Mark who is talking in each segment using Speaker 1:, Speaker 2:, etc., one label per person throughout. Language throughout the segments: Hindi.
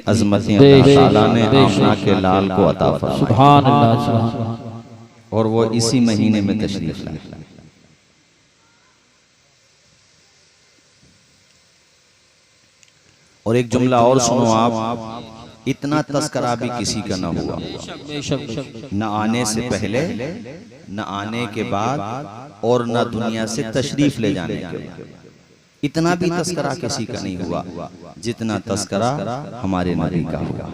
Speaker 1: अजमतें अल्लाह ताला ने आमना के लाल को अता फरमाई।
Speaker 2: सुभान अल्लाह, सुभान अल्लाह।
Speaker 1: और वो इसी महीने में तशरीफ लाए। और एक जुमला और सुनो आप, इतना तस्करा भी किसी का न हुआ, न आने से पहले, न आने के बाद, और न दुनिया से तशरीफ ले जाने के बाद। इतना भी तस्करा किसी का नहीं हुआ जितना तस्करा हमारे नबी का हुआ,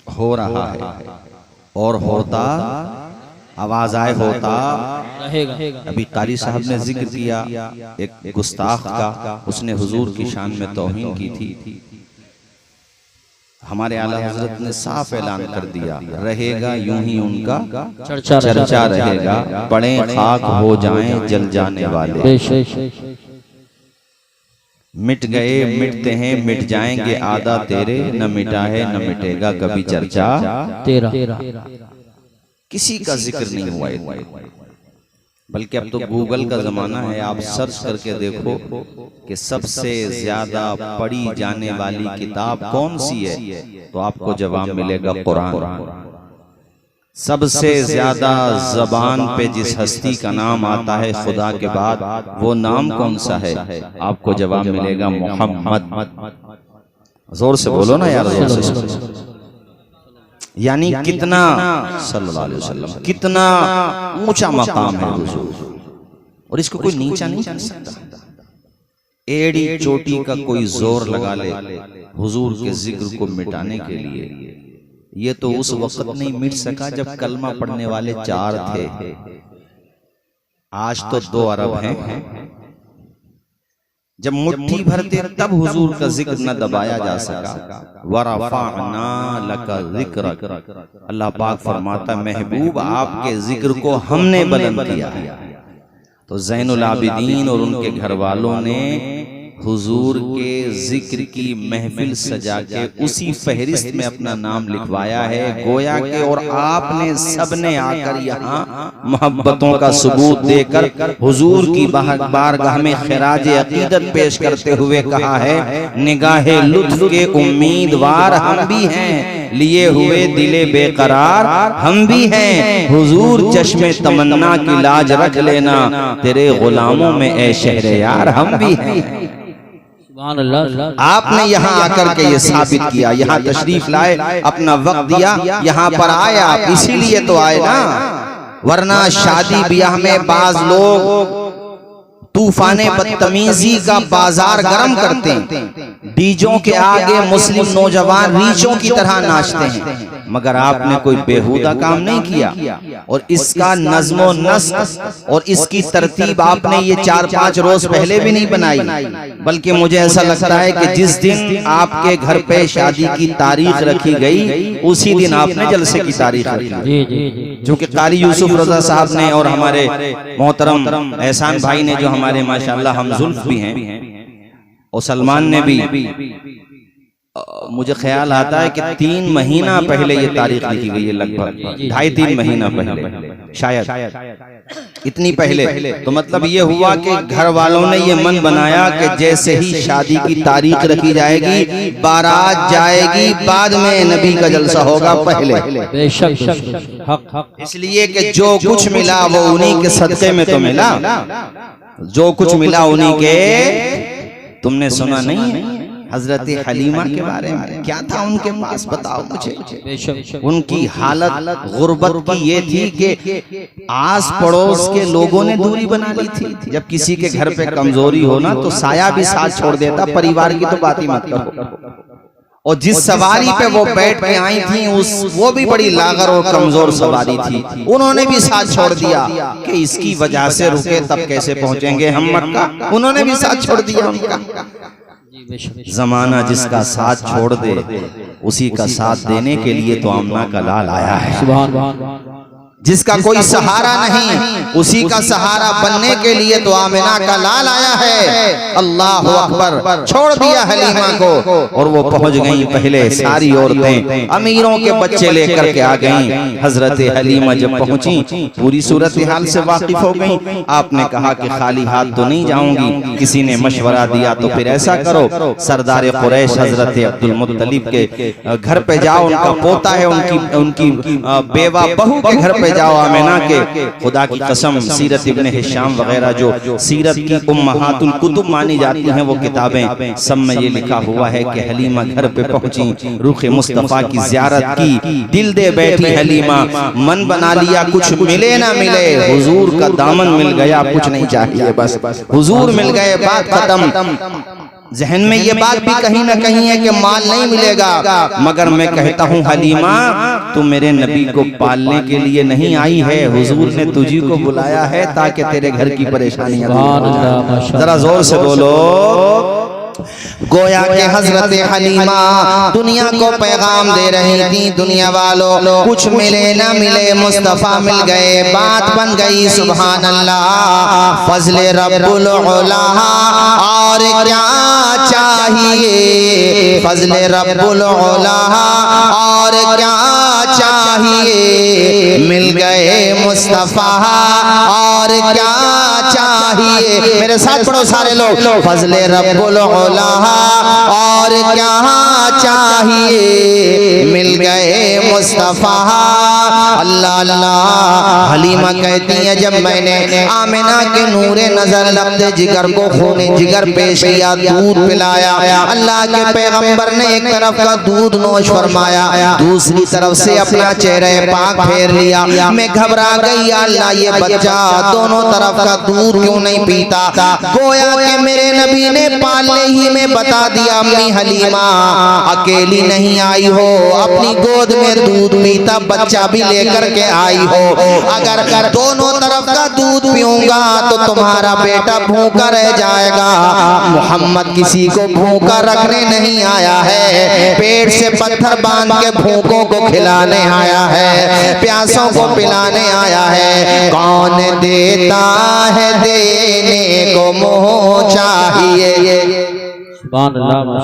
Speaker 1: हो रहा है और होता, आवाज आए होता रहेगा। अभी कारी साहब ने जिक्र किया एक गुस्ताख का, उसने हुजूर की शान में तौहीन की थी। हमारे आला हजरत ने साफ ऐलान कर दिया, रहेगा यूं ही उनका चर्चा रहेगा, पड़े खाक हो जाएं जल जाने वाले। मिट गए मिटते हैं मिट जाएंगे आदा तेरे, न मिटा है न मिटेगा कभी चर्चा तेरा। किसी का जिक्र नहीं हुआ, बल्कि अब तो गूगल का जमाना है, आप सर्च करके देखो कि सबसे ज्यादा पढ़ी जाने वाली किताब कौन सी है, तो आपको जवाब मिलेगा कुरान। सबसे ज्यादा जबान पे जिस हस्ती का नाम आता है खुदा के बाद, वो नाम कौन सा है, आपको जवाब मिलेगा मोहम्मद। जोर से बोलो ना यार, जोर से। यानी कितना सल्लल्लाहु अलैहि वसल्लम, कितना ऊंचा मकाम है हुजूर, और इसको कोई नीचा नहीं कर सकता। एड़ी चोटी का कोई जोर लगा ले हुजूर के जिक्र को मिटाने के लिए, ये तो उस वक्त नहीं मिट सका जब कलमा पढ़ने वाले 4 थे, आज तो 2 अरब हैं। जब मुट्ठी भरते तब हुजूर का जिक्र न दबाया जा सका। वरफ़अना लका ज़िक्रक, अल्लाह पाक फरमाता महबूब आपके जिक्र को हमने बुलंद किया। तो ज़ैनुल आबिदीन और उनके घर वालों ने हुजूर के जिक्र की महफिल सजा के उसी फहरिस्त में अपना नाम लिखवाया है, गोया के। और आपने सबने आकर यहाँ मोहब्बतों का सबूत देकर हुजूर की बारगाह में खिराज अकीदत पेश करते हुए कहा है, निगाहे लुत्फ के उम्मीदवार हम भी हैं, लिए हुए दिले बेकरार हम भी हैं, हुजूर चश्मे तमन्ना की लाज रख लेना, तेरे गुलामों में ए शहरयार हम भी हैं। आपने यहाँ आकर के ये साबित किया, यहाँ तशरीफ लाए, अपना वक्त दिया, यहाँ पर आए आप, इसीलिए तो आए ना, वरना शादी ब्याह में बाज लोग तूफाने बदतमीजी का बाजार गर्म करते हैं, डीजों के आगे मुस्लिम नौजवान रीचों की तरह नाचते हैं, मगर आपने कोई बेहुदा काम नहीं किया। और इसका नज़्मो नस्क और इसकी तरतीब आपने ये 4-5 रोज पहले भी नहीं बनाई, बल्कि मुझे ऐसा लगता है कि जिस दिन आपके घर पे शादी की तारीख रखी गई, उसी दिन आपने जलसे की तारीख रखी। जो कि कारी यूसुफ रजा साहब ने और हमारे मोहतरम एहसान भाई ने, जो हमारे माशाल्लाह हमजुल्फ भी हैं, और सलमान ने भी, मुझे ख्याल आता है कि 3 महीना पहले ये तारीख लिखी गई है, लगभग 2.5-3 महीना पहले शायद, इतनी पहले। तो मतलब ये हुआ कि घर वालों ने ये मन बनाया कि जैसे ही शादी की तारीख रखी जाएगी, बारात जाएगी, बाद में नबी का जलसा होगा पहले। इसलिए कि जो कुछ मिला वो उन्हीं के सदक़े में तो मिला, जो कुछ मिला उन्हीं के। तुमने सुना नहीं है हजरत हलीमा के बारे में, क्या था उनके पास, बताओ मुझे। उनकी हालत गुर्बत की ये थी कि आस पड़ोस के लोगों ने दूरी बना ली थी। जब किसी के घर पे कमजोरी हो ना, तो साया भी साथ छोड़ देता, परिवार की तो बात ही मत करो। और जिस सवारी पे वो बैठ के आई थी, वो भी बड़ी लागर और कमजोर सवारी थी, उन्होंने भी साथ छोड़ दिया कि इसकी वजह से रुके तब कैसे पहुंचेंगे हम मक्का, उन्होंने भी साथ छोड़ दिया उनका। जमाना जिसका साथ छोड़ दे, उसी का साथ देने के लिए तो आमना का लाल आया है। जिसका कोई सहारा नहीं, उसी का सहारा बनने के लिए तो आमिना का लाल आया है। अल्लाह अकबर। छोड़ दिया हलीमा को और वो पहुंच गई। पहले सारी औरतें अमीरों के बच्चे लेकर के आ गईं। हजरत हलीमा जब पहुंची पूरी सूरत हाल से वाकिफ हो गईं। आपने कहा कि खाली हाथ तो नहीं जाऊंगी। किसी ने मशवरा दिया तो फिर ऐसा करो, सरदार कुरैश हजरत अब्दुल मुत्तलिब के घर पे जाओ, उनका पोता है, उनकी बेवा बहू के घर पे जाओ आमिना के। खुदा की कसम, सीरत इब्ने हिशाम वगैरह जो सीरत की उम्महातुल कुतुब मानी जाती हैं वो किताबें, सब में ये लिखा हुआ है कि हलीमा घर पे पहुंची, रुखे मुस्तफा की ज़ियारत की, दिल दे बैठी हलीमा, मन बना लिया कुछ मिले ना मिले, हुजूर का दामन मिल गया, कुछ नहीं चाहिए, बस हुजूर मिल गए, बात खत्म। जहन में ये बात भी कहीं ना कहीं है कि माल नहीं मिलेगा, मगर मैं कहता हूँ हलीमा, तू मेरे नबी को पालने के लिए नहीं आई है, हुजूर ने तुझी को बुलाया है ताकि तेरे घर की परेशानियां दूर हो जाए। जरा जोर से बोलो। गोया के हजरत हलीमा दुनिया को पैगाम दे रही थी, दुनिया वालों कुछ मिले ना मिले मुस्तफा मिल गए, बात बन गई। सुभान अल्लाह, फजले रब्बुल उला और क्या चाहिए, फजले रब्बुल उला और क्या चाहिए, मिल गए मुस्तफा और क्या चाहिए। मेरे साथ पढ़ो सारे लोग, फजले रब्बुल उला और क्या चाहिए, मिल गए मुस्तफा। अल्लाह अल्लाह। हलीमा कहती है जब मैंने आमिना के नूरे नजर लब्दे जिगर को खूने जिगर पेश किया, दूध पिलाया, अल्लाह के पैगंबर ने एक तरफ का दूध नोश फरमाया, दूसरी तरफ से अपना चेहरे पाक फेर लिया। मैं घबरा गई, अल्लाह ये बच्चा दोनों तरफ का दूध क्यों नहीं पीता। गोया के मेरे नबी ने पालने ही में बता दिया, अम्मी हलीमा अकेली नहीं आई हो, अपनी गोद में दूध पीता बच्चा भी लेकर के आई हो। अगर दोनों तरफ का दूध पीऊंगा तो तुम्हारा बेटा भूखा रह जाएगा। मोहम्मद किसी को भूखा रखने नहीं आया है, पेट से पत्थर बांध के भूखों को खिलाने आया है, प्यासों को पिलाने आया है। कौन देता है देने को मोह चाहिए।
Speaker 2: सुभान अल्लाह।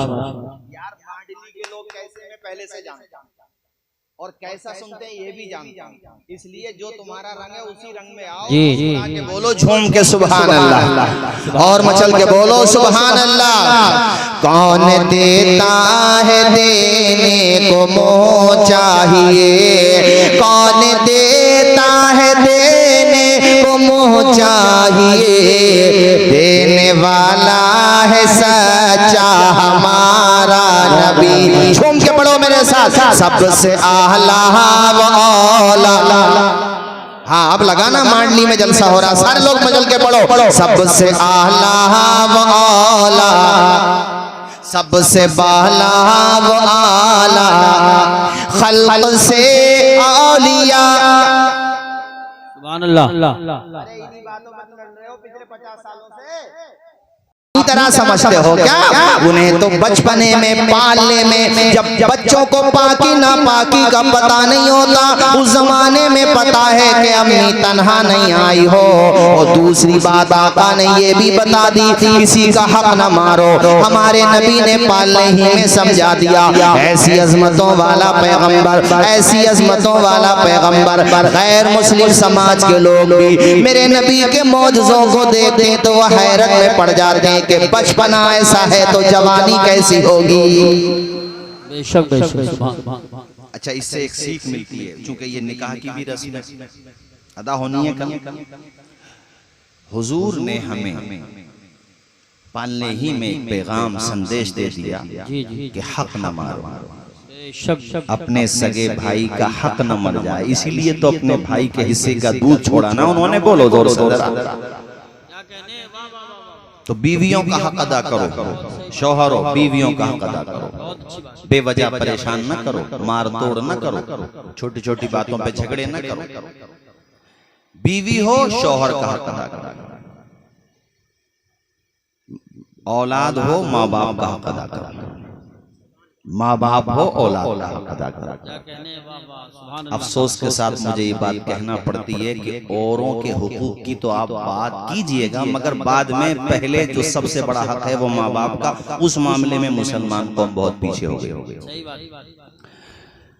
Speaker 1: यार मांडली के लोग कैसे मैं पहले से जानता हूं और कैसा सुनते हैं ये भी जानता हूं, इसलिए जो तुम्हारा रंग है उसी रंग में आओ।
Speaker 2: जी जी
Speaker 1: के बोलो झूम के सुभान अल्लाह और मचल के बोलो सुभान अल्लाह। कौन देता है देने को मोह चाहिए, कौन देता है देने को मोह चाहिए, देने वाला है सच्चा हमारा नबी। झूम के पढ़ो मेरे साथ, सबसे आला व औला। हाँ अब लगाना, मांडली में जलसा हो रहा, सारे लोग मजल के पढ़ो। सबसे आला व औला, सबसे बाला व आला, खल्क से औलिया।
Speaker 2: सुभान अल्लाह।
Speaker 1: अरे इन्हीं बातों पर लड़ रहे हो पिछले 50 सालों से। तरह समझते हो क्या? उन्हें तो बचपने में पालने में जब बच्चों को पाकी ना पाकी का पता नहीं होता, उस जमाने में पता है कि अम्मी तन्हा नहीं आई हो। और दूसरी बात आका ने ये भी बता दी, किसी का हक न मारो। हमारे नबी ने पालने ही में समझा दिया। ऐसी अजमतों वाला पैगंबर, ऐसी अजमतों वाला पैगंबर, गैर मुस्लिम समाज के लोग भी मेरे नबी के मौजज़ों को देखते तो वह हैरत में पड़ जाते हैं कि बचपना ऐसा है तो जवानी कैसी होगी।
Speaker 2: बेशक बेशक।
Speaker 1: अच्छा, इससे एक सीख मिलती है, चूंकि ये निकाह की भी रस्म अदा होनी है कल। हुजूर ने हमें पालने ही में एक पैगाम संदेश दे दिया कि हक न मारो, अपने सगे भाई का हक न मर जाए। इसीलिए तो अपने भाई के हिस्से का दूध छोड़ा ना उन्होंने। बोलो जोर से। तो बीवियों का हक अदा करो, शौहरों बीवियों का हक अदा करो, बेवजह परेशान न करो, मार तोड़ न करो, छोटी छोटी बातों पे झगड़े न करो। बीवी हो शौहर का हक अदा करो, औलाद हो माँ बाप का हक अदा करो। माँ बाप हो औलाद का हक अदा करो।
Speaker 2: क्या कहने हैं, वाह वाह, सुभान अल्लाह।
Speaker 1: अफसोस के साथ मुझे ये बात कहना पड़ती है कि औरों के हुकूक की तो आप बात कीजिएगा, मगर बाद में पहले जो सबसे बड़ा हक है वो माँ बाप का, उस मामले में मुसलमान कौम बहुत पीछे हो गई।
Speaker 2: सही बात।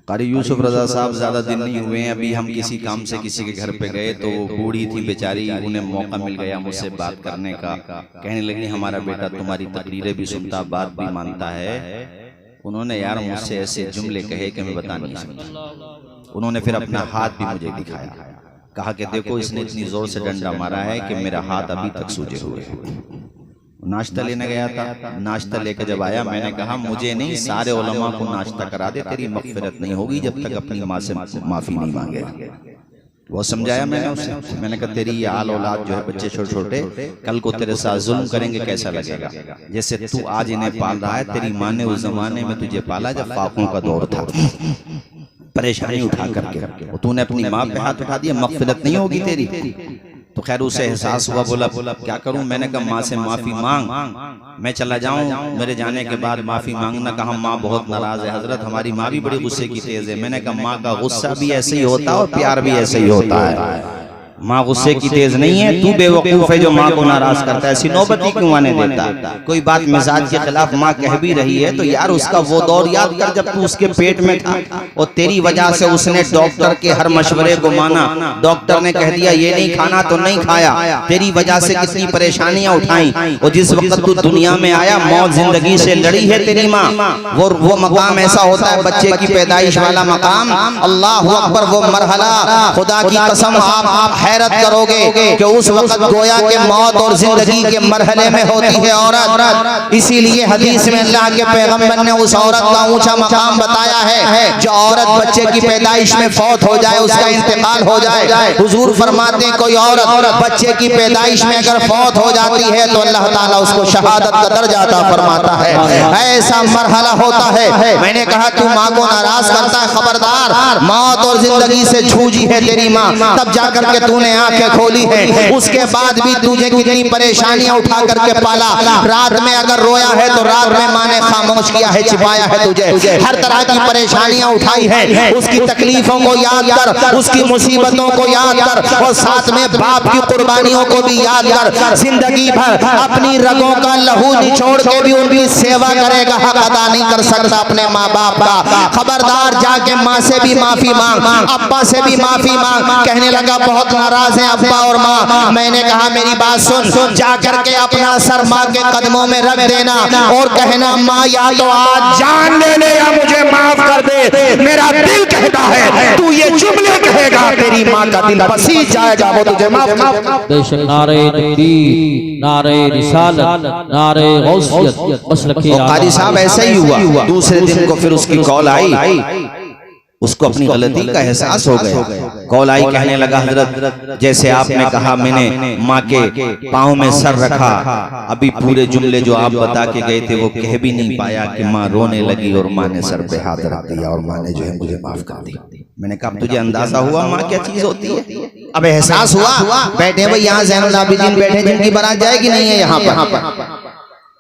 Speaker 1: कारी यूसुफ रजा साहब ज्यादा दिन नहीं हुए हैं, अभी हम किसी काम से किसी के घर पे गए तो वो बूढ़ी थी बेचारी, उन्हें मौका मिल गया मुझसे बात करने का। कहने लगी हमारा बेटा तुम्हारी तकरीरें भी सुनता, बात भी मानता है। उन्होंने यार मुझसे ऐसे जुमले कहे कि मैं बता नहीं सकता। उन्होंने फिर अपना हाथ भी मुझे दिखाया, कहा कि देखो इसने इतनी जोर से डंडा मारा है कि मेरा हाथ अभी तक सूजे हुए हैं। नाश्ता लेने गया था, नाश्ता लेकर जब आया मैंने कहा मुझे नहीं सारे उलमा को नाश्ता करा दे, तेरी मगफिरत नहीं होगी जब तक अपनी माँ से माफी नहीं मांगे। वो समझाया मैंने उसे, मैंने कहा तेरी ये आल औलाद जो है बच्चे छोटे छोटे कल को तेरे साथ जुल्म करेंगे कैसा लगेगा। जैसे तू आज इन्हें पाल रहा है, तेरी माँ ने उस जमाने में तुझे पाला जब फाकों का दौर था, परेशानी उठा करके तूने अपनी माँ पे हाथ उठा दिया, मगफिरत नहीं होगी तेरी। तो खैर उसे एहसास हुआ, बोला क्या करूं। मैंने कहा माँ से माफी मांग, मैं चला जाऊं, मेरे जाने के बाद माफी मांगना। कहा माँ बहुत नाराज है हजरत, हमारी माँ भी बड़ी गुस्से की तेज है। मैंने कहा माँ का गुस्सा भी ऐसे ही होता है और प्यार भी ऐसे ही होता है। माँ गुस्से की तेज नहीं है, तू बेवकूफ है जो माँ को नाराज करता है। ऐसी नौबत ही क्यों आने देता। कोई बात मिजाज के खिलाफ माँ कह भी रही है तो यार उसका वो दौर याद कर जब तू उसके पेट में था और तेरी वजह से उसने डॉक्टर के हर मशवरे को माना। डॉक्टर ने कह दिया ये नहीं खाना तो नहीं खाया, तेरी वजह से कितनी परेशानियां उठाई। और जिस वक्त तू दुनिया में आया मौत जिंदगी से लड़ी है तेरी माँ। वो मकाम ऐसा होता है बच्चे की पैदाइश वाला मकाम, अल्लाह अकबर, वो मरहला खुदा की कसम आप हैरत करोगे कि उस वक्त गोया के मौत और जिंदगी के मरहले में होती है औरत। इसीलिए हदीस में अल्लाह के पैगंबर ने उस औरत का ऊंचा मकाम बताया है जो औरत बच्चे की पैदाइश में फौत हो जाए, उसका इंतकाल हो जाए। हुजूर फरमाते हैं कोई औरत बच्चे की पैदाइश में अगर फौत हो जाती है तो अल्लाह ताला उसको शहादत का दर्जा अता फरमाता है। ऐसा मरहला होता है। मैंने कहा तू माँ को नाराज करता है, खबरदार, मौत और जिंदगी से जूझी है तेरी माँ, तब जाकर के तूने आंखें खोली है। उसके बाद भी तुझे कितनी परेशानियां उठा करके पाला। रात में अगर रोया है तो रात में माँ ने खामोश किया है, छिपाया है तुझे। हर तरह की परेशानियां उठाई है। उसकी तकलीफों को याद कर, उसकी मुसीबतों को याद कर और साथ में बाप की कुर्बानियों को भी याद कर। जिंदगी भर अपनी रगों का लहू निचोड़ के भी उनकी सेवा करेगा, हक अदा नहीं कर सकता अपने माँ बाप का। खबरदार जाके माँ से भी माफी मांग, अब्बा से भी माफी मांग। कहने लगा बहुत नाराज है अब्बा और माँ। मैंने कहा मेरी बात सुन, जा करके अपना सर माँ के कदमों में रख देना और कहना माँ या तो आज जान ले ले या मुझे माफ कर दे, मेरा दिल कहता है तू ये जुमले कहेगा तेरी माँ का दिल पसीज जाएगा, वो तुझे माफ कर।
Speaker 2: बेशक नारे तकबीर, नारे रिसालत, नारे गौसियत, मसलक
Speaker 1: कारी साहब ऐसा ही हुआ। दूसरे दिन को फिर उसकी कॉल आई, उसको अपनी गलती का एहसास हो गया। कॉल आई, कहने लगा हजरत जैसे आपने कहा मैंने माँ के पाँव में सर रखा, अभी पूरे जुमले जो आप बता के गए थे वो कह भी नहीं पाया कि माँ रोने लगी और माँ ने सर पे हाथ रख दिया और माँ ने जो है मुझे माफ कर दिया। मैंने कहा तुझे अंदाजा हुआ माँ क्या चीज होती है? अब एहसास हुआ। बैठे भाई यहाँ ज़ैनुल आबिदीन बैठे जिनकी बारात जाएगी नहीं है यहाँ पर।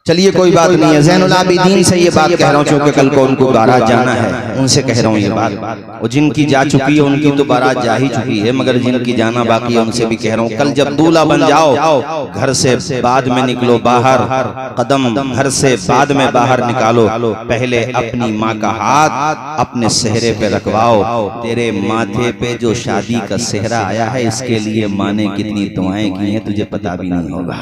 Speaker 1: चलिए कोई बात नहीं है, ज़ैनुल आबिदीन से ये बात कह रहा हूँ क्योंकि कल को उनको बारात जाना है, उनसे कह रहा हूँ ये बात। और जिनकी जा चुकी है उनकी तो बारात जा ही चुकी है, मगर जिनकी जाना बाकी है उनसे भी कह रहा हूँ कल जब दूल्हा बन जाओ घर से बाद में निकलो बाहर, कदम घर से बाद में बाहर निकालो, पहले अपनी माँ का हाथ अपने सेहरे पे रखवाओ। तेरे माथे पे जो शादी का सेहरा आया है इसके लिए माँ ने कितनी दुआएं की हैं तुझे पता भी नहीं होगा।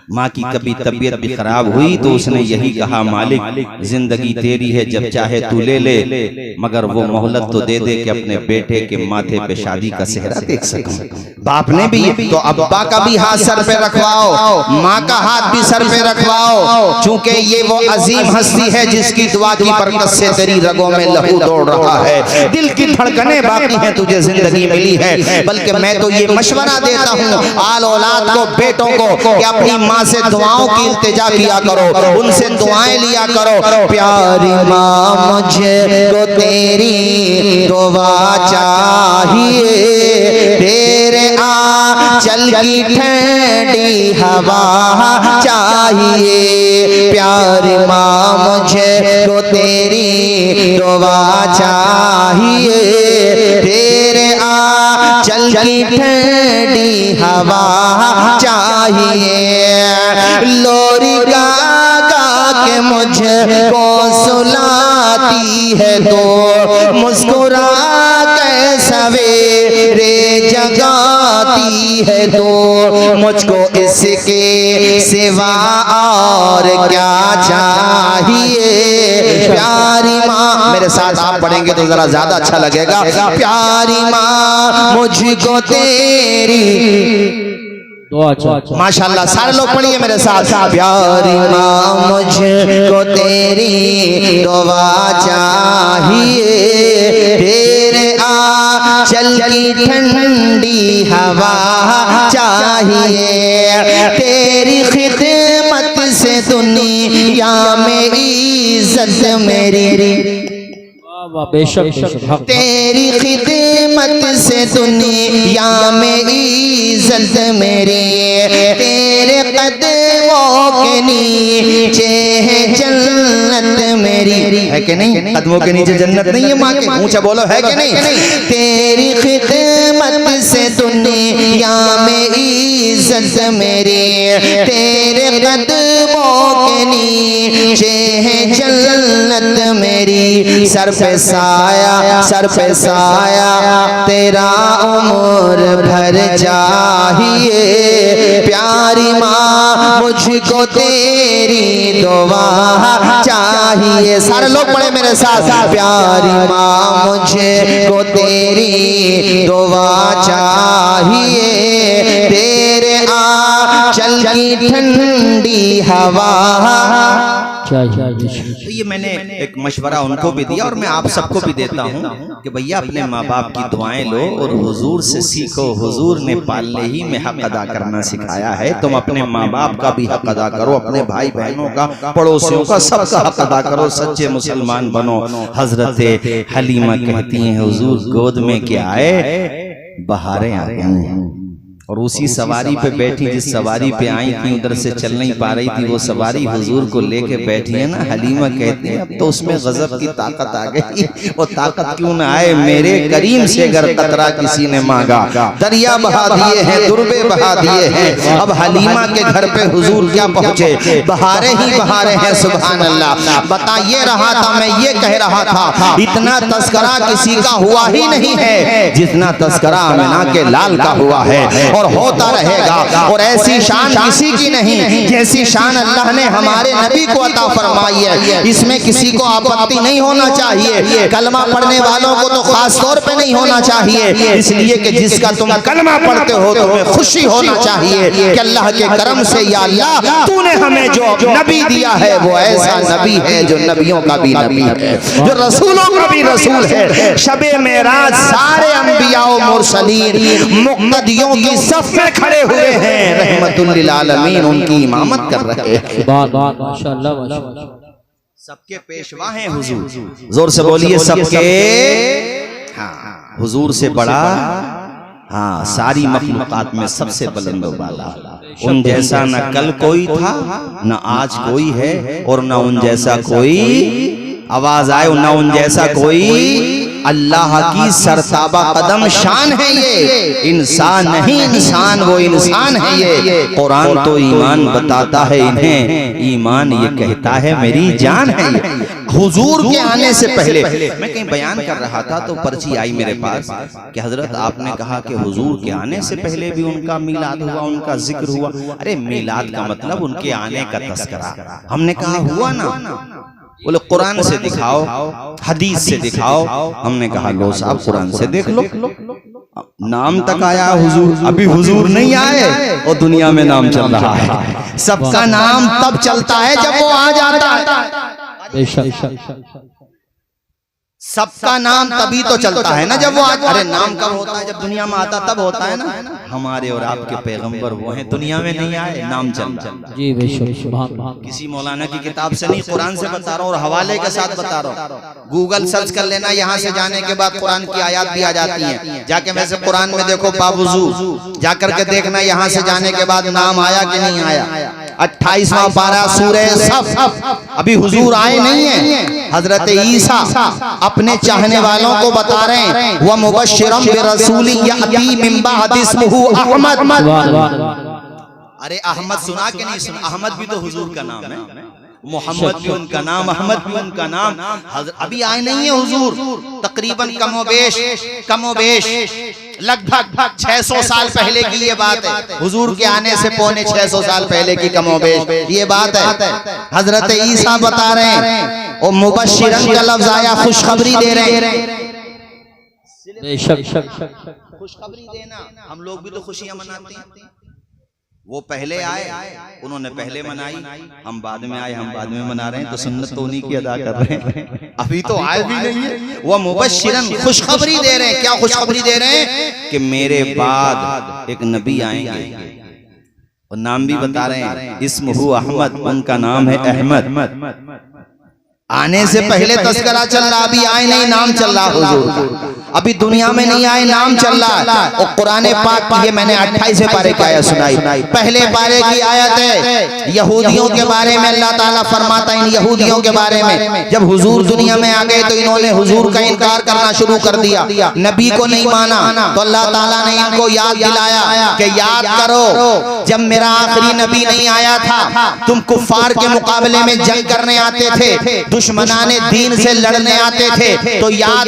Speaker 1: माँ की कभी तबीयत भी खराब हुई तो उसने यही कहा मालिक जिंदगी तेरी है, जब चाहे तू ले ले, मगर वो मोहलत तो दे दे कि अपने बेटे के माथे पे शादी का सेहरा देख सकूं। बाप ने भी तो अब्बा का भी हाथ सर पे रखवाओ, माँ का हाथ भी सर पे रखवाओ, चूंकि ये वो अजीम हस्ती है जिसकी दुआ की बरकत से तेरी रगों में लहू दौड़ रहा है, दिल की धड़कनें बाकी हैं, तुझे जिंदगी मिली है। बल्कि मैं तो ये मशवरा देता हूँ आल औलाद को, बेटों को कि अपनी माँ से दुआओं की इल्तिजा किया करो, उनसे दुआएं लिया करो। प्यारी माँ मुझे को तेरी दुआ चाहिए, तेरे चल की ठंडी हवा चाहिए, प्यारी माँ मुझे को तेरी दुआ चाहिए, तेरे चल की ठंडी हवा चाहिए, लोरी गा के मुझको सुलाती है तो मुस्कुरा के सवेरे जगाती है तो मुझको इसके सिवा और क्या चाहिए, प्यारी माँ। मेरे साथ आप पढ़ेंगे तो जरा ज्यादा अच्छा लगेगा। प्यारी माँ मुझको तेरी माशाल्लाह, सारे लोग पढ़िए मेरे साथ। प्यारी माँ मुझको तेरी दुआ चाहिए, तेरे चल की ठंडी हवा चाहिए, तेरी खिदमत से दुनिया में इज्जत मेरी,
Speaker 2: बेशक
Speaker 1: तेरी खिदमत से दुनिया में इज्जत मेरी, तेरे कदमों के नीचे है जन्नत मेरी, है कि नहीं? कदमों के नीचे जन्नत नहीं है माँ के? ऊंचा बोलो, है कि नहीं? तेरी खिदमत से दुनिया में इज्जत मेरी, तेरे कदमों के नीचे है जन्नत मेरी, सर पे साया, सर पे साया तेरा उम्र भर चाहिए, प्यारी माँ मुझको तेरी दुआ चाहिए। सारे लोग पढ़े मेरे साथ। प्यारी माँ मुझको तेरी दुआ चाहिए, तेरे चल की ठंडी हवा चाहिए। तो ये मैंने एक मशवरा उनको भी दिया और मैं आप सबको भी देता हूँ कि भैया अपने माँ बाप की दुआएं लो और हुजूर से सीखो। हुजूर ने पालने ही में हक अदा करना सिखाया है। तुम अपने माँ बाप का भी हक अदा करो, अपने भाई बहनों का, पड़ोसियों का, सबका हक अदा करो, सच्चे मुसलमान बनो। हजरत हलीमा कहती हैं हुजूर गोद में के आए बहारें आ गई, और उसी सवारी पे बैठी जिस सवारी पे आई थी उधर से चल नहीं पा रही थी, वो सवारी हुजूर को लेके बैठी है ना। हलीमा कहती है अब तो उसमें गजब की ताकत आ गई। वो ताकत क्यों ना आए, मेरे करीम से अगर कतरा किसी ने मांगा, दरिया बहा दिए हैं, दुर्बे बहा दिए हैं। अब हलीमा के घर पे हुजूर क्या पहुंचे, बहारे ही बहारे हैं। सुभान अल्लाह। बता ये रहा था, मैं ये कह रहा था, इतना तस्करा किसी का हुआ ही नहीं है जितना तस्करा आमिना के लाल का हुआ है और होता रहेगा। और ऐसी शान किसी की नहीं जैसी शान अल्लाह ने हमारे नबी को अता फरमाई है। इसमें किसी को आपत्ति नहीं होना चाहिए। कलमा पढ़ने वालों को तो खास तौर पे नहीं होना चाहिए, इसलिए कि जिसका तुम कलमा पढ़ते हो तुम्हें खुशी होना चाहिए कि अल्लाह के करम से या अल्लाह तूने हमें जो नबी दिया है वो ऐसा नबी है जो नबियों का भी नबी है, जो रसूलों का भी रसूल है। शबे मेराज सारे अंबिया और मुरसलीन मुक़्तदियों की सफ में खड़े हुए हैं, रहमतुल लिल आलमीन उनकी इमामत कर रहे हैं।
Speaker 2: माशाअल्लाह
Speaker 1: सबके पेशवा हैं हुजूर। जोर से बोलिए सबके। हाँ, हुजूर से बड़ा, हाँ, सारी मखलूकात में सबसे बुलंद वाला। उन जैसा न कल कोई था, न आज कोई है, और न उन जैसा कोई, आवाज आए, न उन जैसा कोई। अल्लाह की सरताबा कदम शान है ये, इंसान नहीं इंसान वो इंसान है ये। कुरान तो ईमान बताता है इन्हें, ईमान ये कहता है मेरी जान है ये। हुजूर के आने से पहले मैं कहीं बयान कर रहा था तो पर्ची आई मेरे पास कि हजरत आपने कहा कि हुजूर के आने से पहले भी उनका मीलाद हुआ, उनका जिक्र हुआ। अरे मीलाद का मतलब उनके आने का तस्करा। हमने कहा हुआ ना, बोले कुरान से दिखाओ, हदीस से दिखाओ। हमने कहा लो साहब कुरान से देख लो। नाम तक आया हुजूर, अभी हुजूर नहीं आए और दुनिया में नाम चल रहा है। सबका नाम तब चलता है जब वो आ जाता है। सबका नाम तभी तो चलता है ना जब वो अरे नाम कब होता है? जब दुनिया में आता तब होता है ना। हमारे और आपके पैगंबर वो हैं, दुनिया में नहीं आए, नाम चलता।
Speaker 2: जी बेशक, सुभान अल्लाह।
Speaker 1: किसी मौलाना की किताब से नहीं, कुरान से बता रहा हूँ और हवाले के साथ बता रहा हूँ। गूगल सर्च कर लेना, यहाँ से जाने के बाद कुरान की आयत भी आ जाती है। जाके वैसे कुरान में देखो बावजूद जाकर के देखना, यहाँ से जाने के बाद नाम आया कि नहीं आया। 28वां पारा सूरह सफ। अभी हुजूर आए नहीं है, हजरत ईसा अपने चाहने वालों को बता रहे हैं, वह मुबश्शिरम बिरसूल यअती मिन बअद इस्मुहु अहमद। अरे अहमद सुना कि नहीं सुना? अहमद भी तो हुजूर का नाम है, मोहम्मद भी उनका नाम, अहमद भी उनका नाम। अभी आए नहीं है हुजूर, तकरीबन कमोबेश लगभग 600 साल पहले की ये बात है। हुजूर के आने से पौने 600 साल पहले की कमोबेश ये बात है। हजरत ईसा बता रहे हैं, और मुबश्शिरन का लफ्ज आया, खुशखबरी दे रहे हैं। खुशखबरी देना, हम लोग भी तो खुशियां मनाते हैं। वो पहले आए, उन्होंने पहले मनाई, हम बाद में आए, हम बाद में मना रहे हैं, तो सुन्नत तो उन्हीं की अदा कर रहे हैं। अभी तो आए भी नहीं है। वो मुबश्शिरन खुशखबरी दे रहे हैं। क्या खुशखबरी दे रहे हैं? कि मेरे बाद एक नबी आएंगे, और नाम भी बता रहे हैं, इस्मुहु अहमद, उनका नाम है अहमद। आने से पहले तस्करा चल रहा, अभी आए नहीं, नाम चल रहा हुजूर। अभी दुनिया में नहीं आए, नाम चल रहा। और कुरान पाक की ये मैंने 28वें पारे की आयत सुनाई। पहले पारे की आयत है यहूदियों के बारे में। अल्लाह ताला फरमाता है इन यहूदियों के बारे में, जब हुजूर दुनिया में आ गए तो इन्होंने हुजूर का इनकार करना शुरू कर दिया, नबी को नहीं माना। तो अल्लाह ताला ने इनको याद दिलाया कि याद करो, जब मेरा आखिरी नबी नहीं आया था, तुम कुफ्फार के मुकाबले में जंग करने आते थे, दुश्मनाने दीन से लड़ने आते थे। तो याद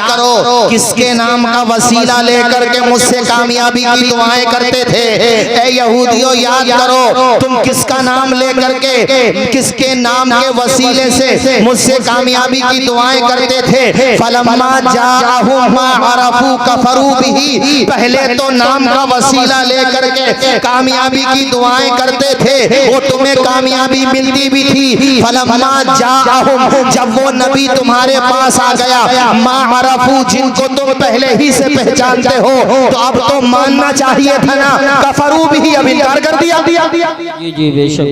Speaker 1: करो किसके नाम का वसीला लेकर के मुझसे कामयाबी की दुआएं करते थे। ए यहूदियों, याद करो तुम किसका नाम लेकर के, किसके नाम के वसीले से मुझसे कामयाबी की दुआएं करते थे। फलम्मा जाअहुम मा अरफू कफरू बिही, पहले तो नाम का वसीला लेकर के कामयाबी की दुआएं करते थे, वो तुम्हें कामयाबी मिलती भी थी। फलम्मा जाअहुम, जब वो नबी तुम्हारे पास आ गया, मा अरफू, जिनको तुम पहले ही से पहचानते हो, तो अब तो मानना चाहिए था ना। कफरू भी, अब इनकार कर दिया।
Speaker 2: जी जी बेशक,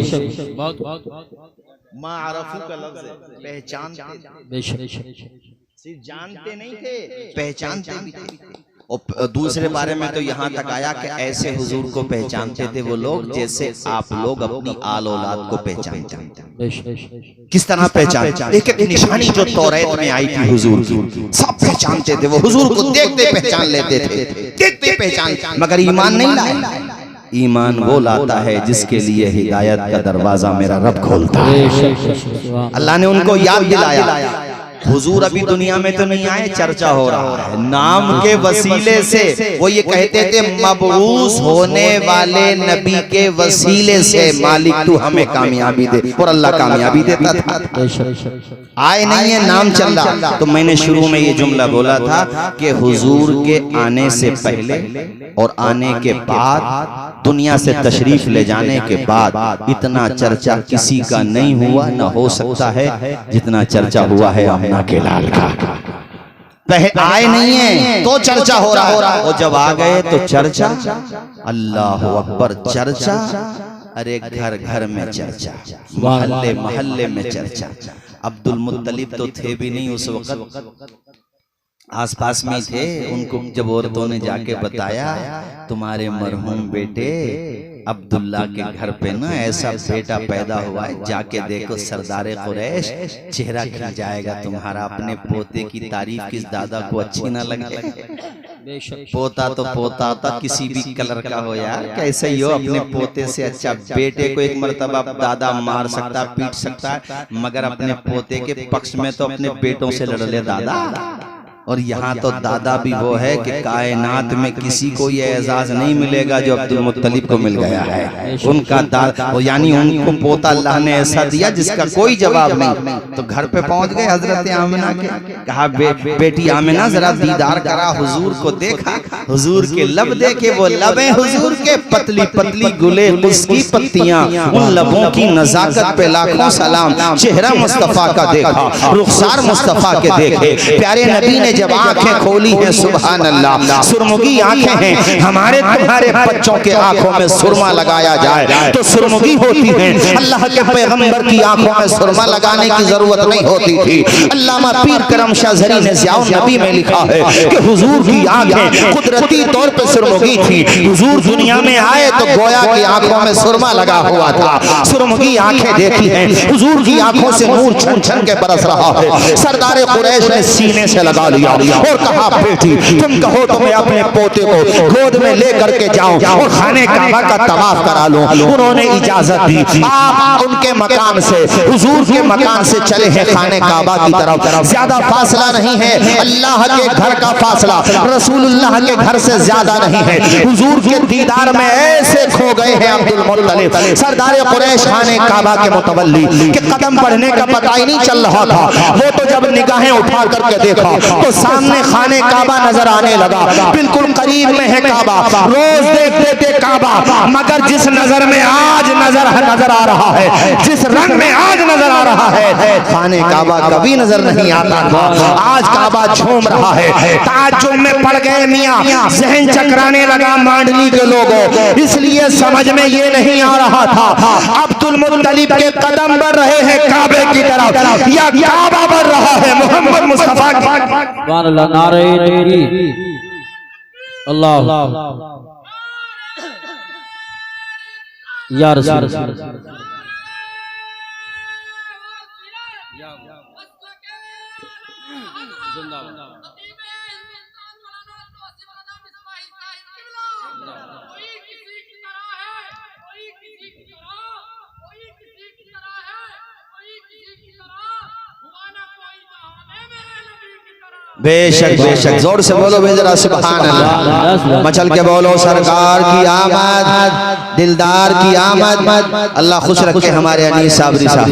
Speaker 1: मा अरफू का लफ्ज है, पहचानते, सिर्फ जानते नहीं थे, पहचानते भी थे। और दूसरे बारे में तो यहाँ तक आया कि ऐसे हुजूर को पहचानते थे वो लोग जैसे आप लोग अपनी आल औलाद को पहचानते हैं। किस तरह पहचान? एक एक निशानी जो तौरात में आई थी हुजूर की, सब पहचानते थे। वो हुजूर को देखते पहचान लेते थे, देखते पहचान, मगर ईमान नहीं लाए। ईमान वो लाता है जिसके लिए हिदायत का दरवाजा मेरा रब खोलता है। अल्लाह ने उनको याद दिलाया। हुजूर अभी दुनिया में तो नहीं आए, चर्चा हो रहा है नाम के वसीले से। वो ये कहते थे मबऊस होने वाले नबी के वसीले से मालिक तू हमें कामयाबी दे, और अल्लाह कामयाबी देता था। आए नहीं है, नाम चल रहा। तो मैंने शुरू में ये जुमला बोला था कि हुजूर के आने से पहले और आने के बाद, दुनिया से तशरीफ ले जाने के बाद इतना चर्चा किसी का नहीं हुआ, न हो सकता है जितना चर्चा हुआ है आमिना के लाल का। आए नहीं है तो चर्चा हो रहा, और जब आ गए तो चर्चा, अल्लाह अकबर, चर्चा। अरे घर घर में चर्चा, मोहल्ले मोहल्ले में चर्चा। अब्दुल मुत्तलिब तो थे भी नहीं उस वक्त, आसपास में थे। उनको जब औरतों ने जाके बताया तुम्हारे मरहूम बेटे अब्दुल्ला के घर पे ना ऐसा बेटा पैदा हुआ है, जाके देखो सरदारे कुरैश, चेहरा खिल जाएगा तुम्हारा। अपने पोते की तारीफ किस दादा को अच्छी ना लगे? पोता तो पोता होता, किसी भी कलर का हो यार, कैसे ही हो, अपने पोते से अच्छा बेटे को एक मर्तबा दादा मार सकता, पीट सकता है, मगर अपने पोते के पक्ष में तो अपने बेटों से लड़ ले दादा। और यहाँ तो दादा भी वो है कि कायनात में किसी को ये एजाज नहीं मिलेगा जो अब्दुल मुत्तलिब को मिल गया है। उनका दादा यानी उनको पोता अल्लाह ने ऐसा दिया जिसका कोई जवाब नहीं। तो घर पे पहुंच गए हजरत आमिना के, कहा बेटी आमिना जरा दीदार करा, हुजूर को देखा, हुजूर के लब देखे, वो लबें हुजूर के पतली पतली गुले उसकी पत्तियां, उन लबों की नजाकत पे लाखों सलाम। चेहरा मुस्तफा का देखा, रुखसार मुस्तफा के देखे, प्यारे नबी ने जब आंखें खोली हैं, सुभान अल्लाह, सुरमुगी आंखें हैं। हमारे तुम्हारे बच्चों के आंखों में सुरमा लगाया जाए तो सुरमुगी होती है, अल्लाह के पैगंबर की आंखों में सुरमा लगाने की जरूरत नहीं होती थी। अल्लामा पीर करम शाह ज़री ने ज़ियाउन नबी में लिखा है कि हुजूर की आंखें कुदरती तौर पर सुरमुगी थी। हुजूर दुनिया में आए तो गोया की आंखों में सुरमा लगा हुआ था। सुरमुगी आंखें देखी हैं, हुजूर की आंखों से नूर छन छन के बरस रहा है। सरदार कुरैश ने सीने से लगा लिया और कहा बेटी तुम कहो तो मैं अपने पोते को गोद में लेकर के जाऊं और खाने काबा का तवाफ करा लूं। उन्होंने इजाजत दी। आप उनके मकान से, हुजूर के मकान से चले हैं खाने काबा की तरफ। ज्यादा फासला नहीं है, अल्लाह के घर का फासला रसूलुल्लाह के घर से ज्यादा नहीं है। हुजूर के दीदार में ऐसे खो गए हैं अब्दुल मुत्तलिब। सरदार कुरैश खाने काबा के मुतवल्ली के कदम बढ़ने का पता ही नहीं चल रहा था। वो तो जब निगाहें उठा करके देखा तो सामने खाने काबा नजर आने लगा। बिल्कुल करीब में है काबा, रोज देखते थे काबा, मगर जिस नजर में आज नजर आ रहा है, जिस रंग में आज नजर आ रहा है, खाने काबा कभी नजर नहीं आता था। आज काबा झूम रहा है। ताज्जुब में पड़ गए मियां, जहन चकराने लगा मांडली के लोगों, इसलिए समझ में ये नहीं आ रहा था अब्दुल मुत्तलिब के कदम बढ़ रहे हैं काबे की तरफ या काबा बढ़ रहा है मोहम्मद मुस्तफा की।
Speaker 2: नारे तकबीर, अल्लाह या रसूल।
Speaker 1: बेशक बेशक, जोर से बोलो बेजरा सुभान अल्लाह। मचल के बोलो सरकार की आमद, दिलदार की आमद। अल्लाह खुश रखे हमारे अनीस साबरी साहब।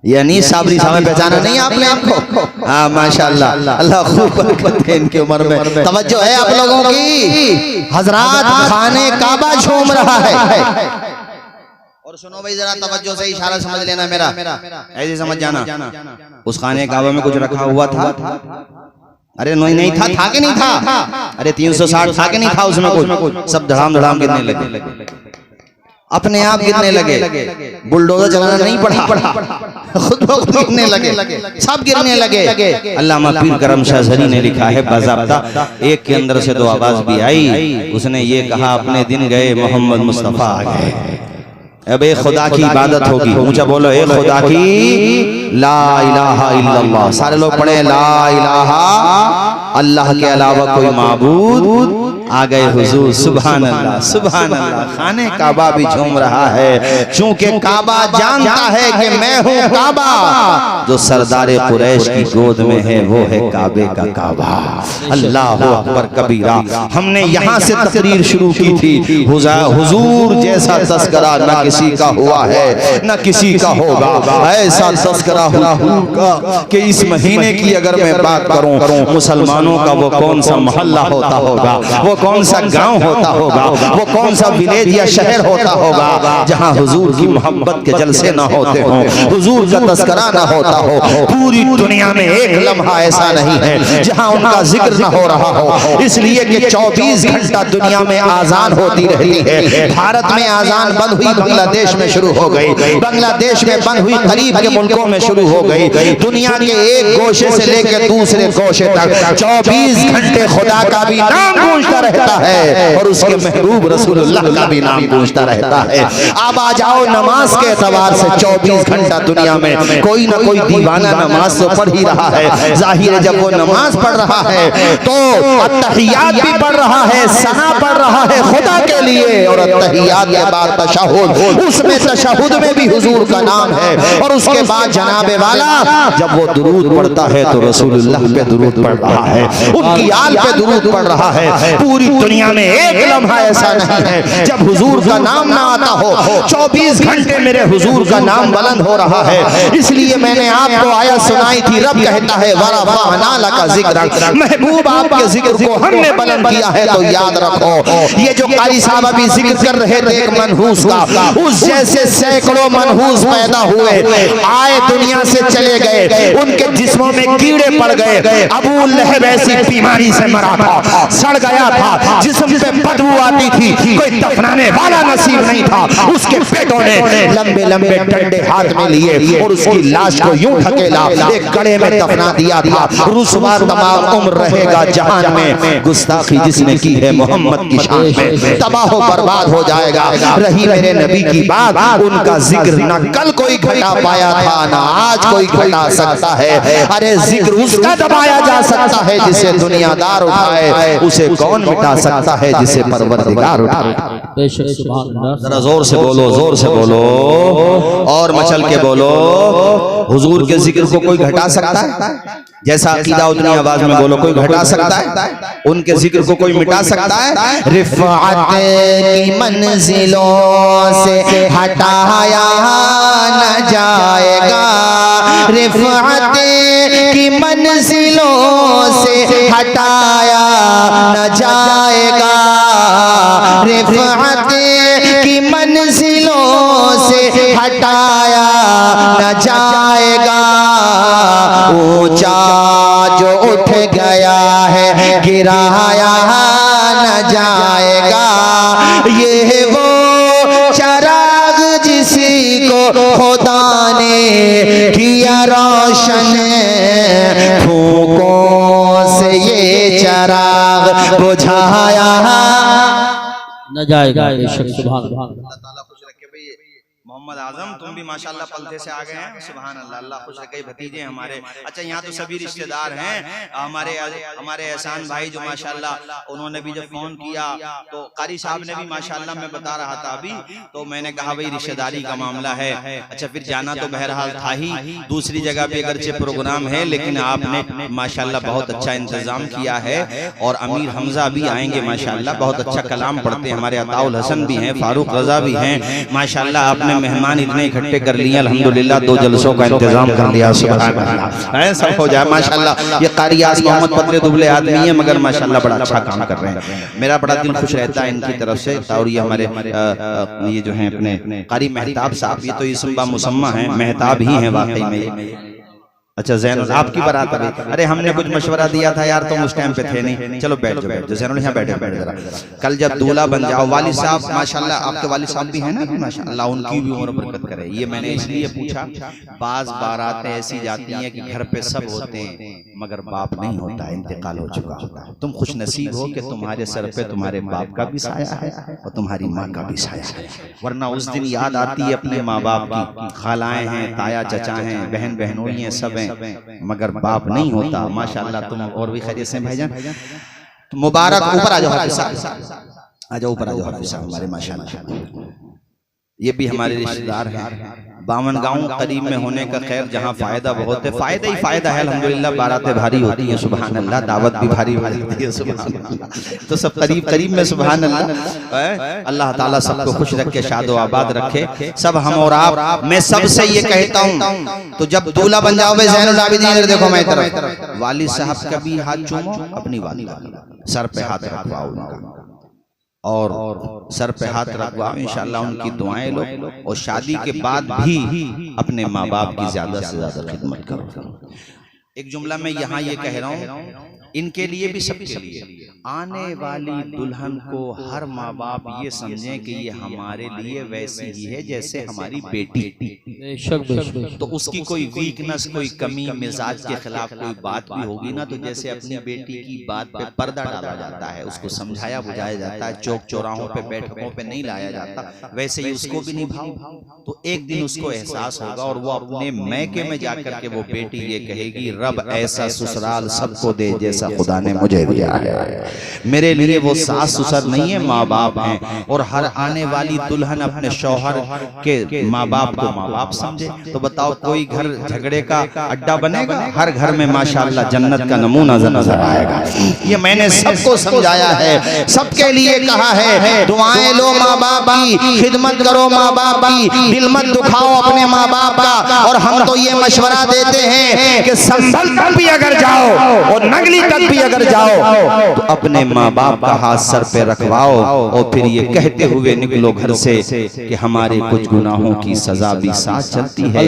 Speaker 1: ये अनीस साबरी साहब पहचाना नहीं आपने आपको? हाँ माशाअल्लाह, अल्लाह खूब बरकत दे इनकी उम्र में। तवज्जो है आप लोगों की, हजरात खाने काबा झूम रहा है। और सुनो भाई जरा तवज्जो से इशारा समझ लेना मेरा, ऐसे समझ जाना। उस खाने काबा में कुछ रखा हुआ था? अरे नहीं था कि नहीं था? अरे 360 था कि नहीं था उसमें कुछ? सब धड़ाम धड़ाम गिरने लगे, अपने आप गिरने लगे। बुलडोजर चलाना नहीं पड़ा, खुद ब खुद गिरने लगे, सब गिरने लगे। अल्लामा पीर करम शाह ज़री ने लिखा है बाज़ाब्ता, एक के अंदर से तो आवाज भी आई, उसने ये कहा अपने दिन गए मोहम्मद मुस्तफा आ गए। अब एक खुदा की इबादत होगी, ऊंचा बोलो एक खुदा की ला इलाहा इल्लल्लाह। सारे लोग पढ़े ला इलाहा, अल्लाह के अलावा कोई माबूद। आ गए हुजूर, सुभान अल्लाह सुभान अल्लाह। खाने काबा भी झूम रहा है, चूंकि काबा जानता है कि मैं हूँ काबा। जो सरदार कुरैश की गोद में है वो है काबे का काबा। अल्लाह अकबर कबीरा। हमने यहाँ से तकरीर शुरू की थी, हुजूर जैसा तस्करा न किसी का हुआ है न किसी का होगा। ऐसा तस्करा हुजूर का कि इस महीने की अगर मैं बात करूं, मुसलमानों का वो कौन सा मोहल्ला होता होगा, वो कौन सा गांव होता होगा, वो कौन सा विलेज या शहर होता होगा जहां हुजूर की मोहब्बत के जलसे न होते हों, हुजूर का तस्करा न होता हो। पूरी दुनिया में एक लम्हा ऐसा नहीं है जहां उनका जिक्र न हो रहा हो। इसलिए कि 24 घंटा दुनिया में आजान होती रहती है। भारत में आजान बंद हुई, बांग्लादेश में शुरू हो गई, बांग्लादेश में बंद हुई, करीब के मुल्कों में शुरू हो गई। दुनिया के एक गोशे से लेकर दूसरे गोशे तक 24 घंटे खुदा का भी नाम गूंजता रहता है और उसके महबूब रसूलुल्लाह का भी नाम गूंजता रहता है। अब आ जाओ नमाज के एतबार से 24 घंटा दुनिया में कोई ना कोई दीवाना नमाज तो पढ़ ही रहा है। जाहिर है जब वो नमाज पढ़ रहा है तो अत्तहियात भी पढ़ रहा है, सना पढ़ रहा है खुदा के लिए, और अत्तहियात के बाद तशहुद, उसमें तशहुद में भी हुजूर का नाम है, और उसके बाद जनाबे वाला जब वो दुरूद पढ़ता है तो रसूलुल्लाह पे दुरूद पढ़ रहा है, उनकी आल पे दुरूद पढ़ रहा है। पूरी दुनिया में एक लम्हा ऐसा नहीं है जब हुजूर का नाम ना आता हो। 24 घंटे मेरे हुजूर का नाम बुलंद हो रहा है। इसलिए मैंने आपको आयत सुनाई थी, रब कहता है वरफ़अना लका ज़िक्रक, महबूब आपके जिक्र को हमने बुलंद किया है तो याद रखो। ये जो कारी साहब अभी जिक्र कर रहे थे एक मनहूस का, उस जैसे सैकड़ों मनहूस पैदा हुए, आए दुनिया से चले गए, उनके जिस्मों में कीड़े पड़ गए। अबू लहब ऐसी बीमारी से मरा था, सड़ गया था, जिस्म पे बदबू आती थी, कोई दफनाने वाला नसीब नहीं था। उसके बेटों ने लंबे लंबे डंडे हाथ में लिए और उसकी लाश को यूं ढकेला, एक गड़े में दफना दिया था। रुसवा तमाम उम्र रहेगा जहान में, गुस्ताखी जिसने की है मोहम्मद की शान में, तबाह बर्बाद हो जाएगा। रही मेरे नबी की बात, उनका जिक्र न कल कोई घटा पाया था ना आज कोई घटा सकता है। अरे जिक्र उसका दबाया जा सकता है जिसे दुनियादार उठाए, उसे कौन मिटा सकता है जिसे परवरदिगार उठाए। जरा जोर से बोलो, जोर से बोलो और मचल के बोलो। हुजूर के जिक्र को कोई घटा सकता है? जैसा अकीदा उतनी आवाज में बोलो, कोई घटा सकता है? उनके जिक्र को कोई मिटा सकता है? रिफ़अत की मंजिलों से हटाया न जाएगा, रिफ़अत की मंजिलों से हटाया न जाएगा, रिफ़अत की मंजिलों से हटाया न जाएगा। ऊंचा जो उठ गया है गिराया न जाएगा, ये वो चराग जिसी को खुदा ने किया रोशन, फूकों से ये चराग बुझाया
Speaker 2: न जाएगा। सुभान अल्लाह।
Speaker 1: मोहम्मद आजम तुम भी माशाल्लाह पलते से आ गए हैं, सुभान अल्लाह, अल्लाह खुश रखे। भतीजे हमारे, अच्छा यहाँ तो सभी रिश्तेदार हैं हमारे एहसान भाई जो माशाल्लाह, उन्होंने भी जब फोन किया तो कारी साहब ने भी माशाल्लाह, मैं बता रहा था अभी, तो मैंने कहा भाई रिश्तेदारी का मामला है। अच्छा फिर जाना तो बहरहाल था ही, दूसरी जगह पे अगरचे प्रोग्राम है लेकिन आपने माशाल्लाह बहुत अच्छा इंतजाम किया है। और अमीर हमजा भी आएंगे माशाल्लाह, बहुत अच्छा कलाम पढ़ते हैं। हमारे अताउल हसन भी हैं, फारूक रजा भी हैं माशाल्लाह। आपने मेहमान इतने इकट्ठे कर लिए, अल्हम्दुलिल्लाह 2 जलसों का इंतजाम कर लिया, सुभान अल्लाह, सब हो जाए माशाल्लाह। ये कारी यास मोहम्मद पतले दुबले आदमी है मगर माशाल्लाह बड़ा अच्छा काम कर रहे हैं। मेरा बड़ा दिल खुश रहता है इनकी तरफ से। और ये हमारे ये जो हैं अपने कारी मेहताब साहब, ये तो इसम मुसम्मा है, मेहताब ही हैं वाकई में। अच्छा ज़ैनुल आपकी बारात अभी, अरे हमने कुछ मशवरा दिया था यार, तुम उस टाइम पे थे नहीं। चलो बैठ जाओ, बैठ जाओ ज़ैनुल, यहाँ बैठे बैठ जरा। कल जब दूल्हा बन जाओ, वालिद साहब माशाल्लाह, आपके वालिद साहब भी हैं ना माशाल्लाह, उनकी भी उम्र बरकत करे। ये मैंने इसलिए पूछा, बाज बारातें ऐसी जाती हैं कि घर पे सब होते हैं मगर बाप नहीं होता, इंतकाल हो चुका होता है। तुम खुश नसीब हो कि तुम्हारे सर पे तुम्हारे बाप का भी साया है और तुम्हारी माँ का भी साया है, वरना उस दिन याद आती है अपने माँ बाप की। खालाएं हैं, ताया चचा हैं, बहन बहनोई हैं, सब मगर बाप नहीं होता। माशाल्लाह तुम और भी खैरियत से भाईजान, तो मुबारक। ऊपर आ जाओ हाफिज साहब, आ जाओ ऊपर आ जाओ हाफिज साहब हमारे माशाल्लाह। ये भी हमारे रिश्तेदार हैं। 52 गाँव करीब में होने का खैर जहाँ फायदा बहुत है, फायदा ही फायदा है अल्हम्दुलिल्लाह। बारातें भारी होती हैं सुभान अल्लाह, दावत भी भारी होती है सुभान अल्लाह, तो सब करीब करीब में सुभान अल्लाह। अल्लाह ताला सबको खुश रखे, शादो आबाद रखे सब हम और आप। मैं सबसे ये कहता हूँ, तो जब दूल्हा बन जाओगे ज़ैनुल आबिदीन, देखो मैं तरफ वालिद साहब का भी हाथ चूमो, अपनी वालिदा सर पे हाथ रखवाओ उनका, और सर पे हाथ रखवाओ, इंशाल्लाह उनकी दुआएं लो। और शादी के बाद भी अपने माँ बाप की ज्यादा से ज्यादा खिदमत करो। एक जुमला मैं यहाँ ये कह रहा हूँ, इनके लिए भी, सबके लिए। आने वाली दुल्हन को हर माँ बाप ये समझें कि ये हमारे लिए वैसी ही है जैसे हमारी बेटी। तो उसकी कोई वीकनेस, कोई कमी, मिजाज के खिलाफ कोई बात भी होगी ना, तो जैसे अपनी बेटी की बात पे पर्दा डाला जाता है, उसको समझाया बुझाया जाता है, चौक चौराहों पे बैठकों पे नहीं लाया जाता, वैसे ही उसको भी निभाओ। तो एक दिन उसको एहसास होगा और वो अपने मैके में जाकर के वो बेटी ये कहेगी, रब ऐसा ससुराल सबको दे जैसा खुदा ने मुझे दिया है। मेरे लिए वो सास ससुर नहीं है, माँ बाप हैं। और हर आने वाली दुल्हन अपने शौहर के माँ बाप को माँ बाप समझे। तो बताओ कोई घर झगड़े का अड्डा बनेगा? हर घर में माशाल्लाह जन्नत का नमूना नजर आएगा। ये मैंने सबको समझाया है, सबके लिए कहा है, दुआएं लो माँ बाप की, खिदमत करो माँ बाप की, दिल मत दुखाओ अपने माँ बाप का। और हम तो ये मशवरा देते हैं कि संभल तक भी अगर जाओ और नगली तक भी अगर जाओ तो अपने माँ बाप का हाथ सर पे रखवाओ और फिर ये कहते हुए निकलो घर से कि हमारे कुछ गुनाहों की सजा भी साथ चलती है।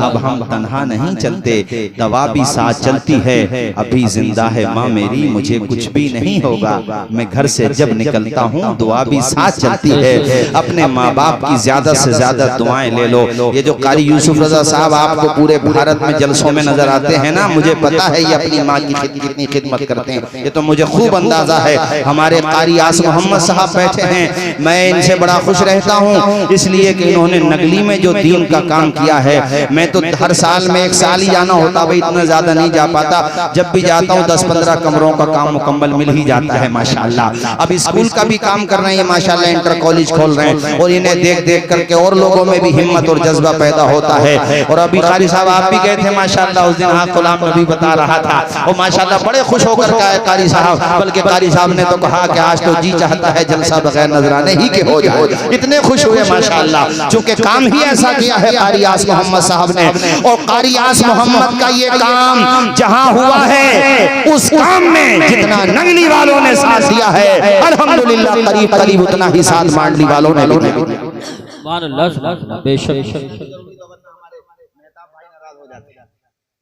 Speaker 1: अब हम तन्हा नहीं चलते, दवा भी साथ चलती है। अभी जिंदा है माँ मेरी, मुझे कुछ भी नहीं होगा। मैं घर से जब निकलता हूँ दुआ भी साथ चलती है। अपने माँ बाप की ज्यादा से ज्यादा दुआएं ले लो। ये जो कारी यूसुफ रजा साहब आपको पूरे भारत में जलसों में नजर आते हैं ना, मुझे पता है ये अपनी माँ की कितनी खिदमत करते हैं, ये तो मुझे खूब अंदाजा है। हमारे कारी आस मोहम्मद साहब बैठे हैं, मैं इनसे बड़ा खुश रहता हूँ इसलिए कि इन्होंने नगली में जो दीन का काम किया है। मैं तो हर साल में एक साल ही जाना होता, भाई इतना ज्यादा नहीं जा पाता। जब भी जाता हूँ 10-15 कमरों का काम मुकम्मल मिल ही जाता है माशाल्लाह। अब स्कूल का भी काम कर रहे हैं माशाल्लाह, इंटर कॉलेज खोल रहे हैं और इन्हें देख देख करके और लोगों में भी हिम्मत और जज्बा पैदा होता है। और अभी कारी साहब आप भी गए थे माशाल्लाह, उस दिन हाँ गुलाम नबी बता रहा था, वो माशाल्लाह बड़े खुश होकर के कारी साहब, बल्कि कारी साहब ने तो कहा कि आज तो जी चाहता है जलसा बगैर नजराने ही के हो जाए। इतने खुश हुए माशाल्लाह, चूंकि काम ही ऐसा किया है कारी आस मोहम्मद साहब ने। और कारी आस मोहम्मद का ये काम जहां हुआ है, उस काम में जितना नगली वालों ने साथ दिया है अल्हम्दुलिल्लाह करीब करीब उतना ही साथ मांडली वालों ने